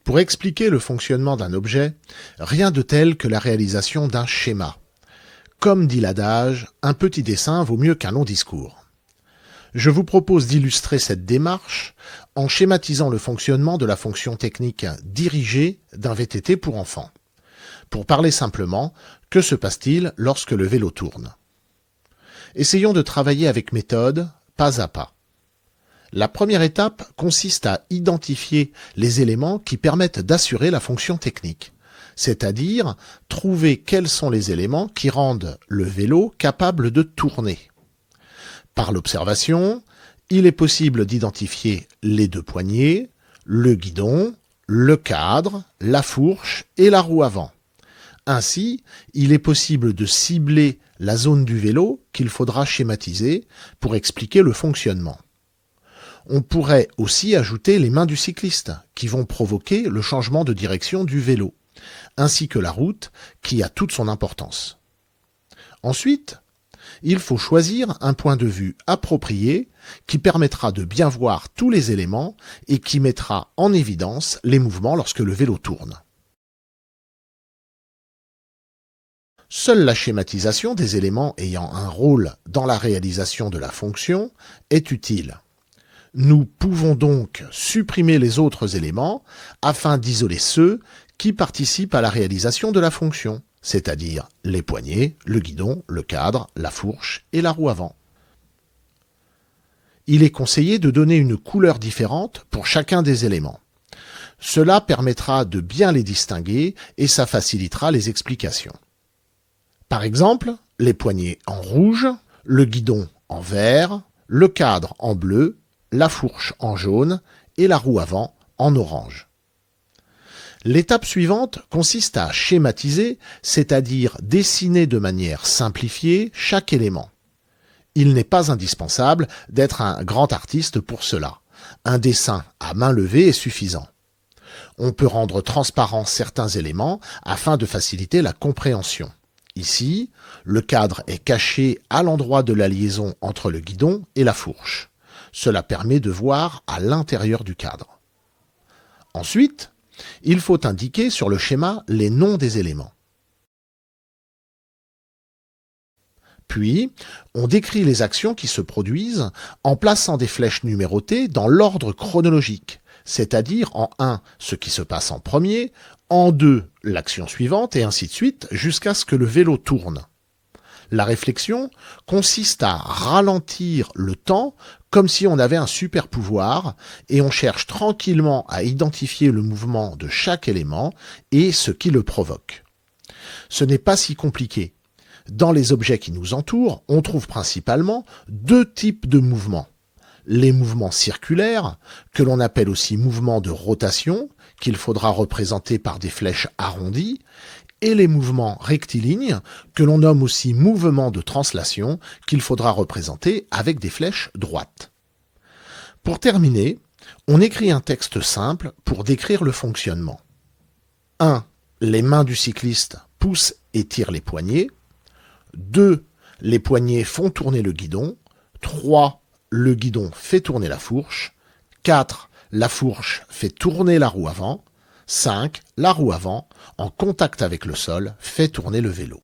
Pour expliquer le fonctionnement d'un objet, rien de tel que la réalisation d'un schéma. Comme dit l'adage, un petit dessin vaut mieux qu'un long discours. Je vous propose d'illustrer cette démarche en schématisant le fonctionnement de la fonction technique dirigée d'un VTT pour enfants. Pour parler simplement, que se passe-t-il lorsque le vélo tourne? Essayons de travailler avec méthode, pas à pas. La première étape consiste à identifier les éléments qui permettent d'assurer la fonction technique, c'est-à-dire trouver quels sont les éléments qui rendent le vélo capable de tourner. Par l'observation, il est possible d'identifier les deux poignées, le guidon, le cadre, la fourche et la roue avant. Ainsi, il est possible de cibler la zone du vélo qu'il faudra schématiser pour expliquer le fonctionnement. On pourrait aussi ajouter les mains du cycliste, qui vont provoquer le changement de direction du vélo, ainsi que la route, qui a toute son importance. Ensuite, il faut choisir un point de vue approprié qui permettra de bien voir tous les éléments et qui mettra en évidence les mouvements lorsque le vélo tourne. Seule la schématisation des éléments ayant un rôle dans la réalisation de la fonction est utile. Nous pouvons donc supprimer les autres éléments afin d'isoler ceux qui participent à la réalisation de la fonction, c'est-à-dire les poignées, le guidon, le cadre, la fourche et la roue avant. Il est conseillé de donner une couleur différente pour chacun des éléments. Cela permettra de bien les distinguer et ça facilitera les explications. Par exemple, les poignées en rouge, le guidon en vert, le cadre en bleu, la fourche en jaune et la roue avant en orange. L'étape suivante consiste à schématiser, c'est-à-dire dessiner de manière simplifiée chaque élément. Il n'est pas indispensable d'être un grand artiste pour cela. Un dessin à main levée est suffisant. On peut rendre transparents certains éléments afin de faciliter la compréhension. Ici, le cadre est caché à l'endroit de la liaison entre le guidon et la fourche. Cela permet de voir à l'intérieur du cadre. Ensuite, il faut indiquer sur le schéma les noms des éléments. Puis, on décrit les actions qui se produisent en plaçant des flèches numérotées dans l'ordre chronologique, c'est-à-dire en 1 ce qui se passe en premier, en 2 l'action suivante et ainsi de suite jusqu'à ce que le vélo tourne. La réflexion consiste à ralentir le temps comme si on avait un super pouvoir et on cherche tranquillement à identifier le mouvement de chaque élément et ce qui le provoque. Ce n'est pas si compliqué. Dans les objets qui nous entourent, on trouve principalement deux types de mouvements. Les mouvements circulaires, que l'on appelle aussi mouvements de rotation, qu'il faudra représenter par des flèches arrondies, et les mouvements rectilignes, que l'on nomme aussi mouvements de translation, qu'il faudra représenter avec des flèches droites. Pour terminer, on écrit un texte simple pour décrire le fonctionnement. 1. Les mains du cycliste poussent et tirent les poignées. 2. Les poignées font tourner le guidon. 3. Le guidon fait tourner la fourche. 4. La fourche fait tourner la roue avant. 5. La roue avant, en contact avec le sol, fait tourner le vélo.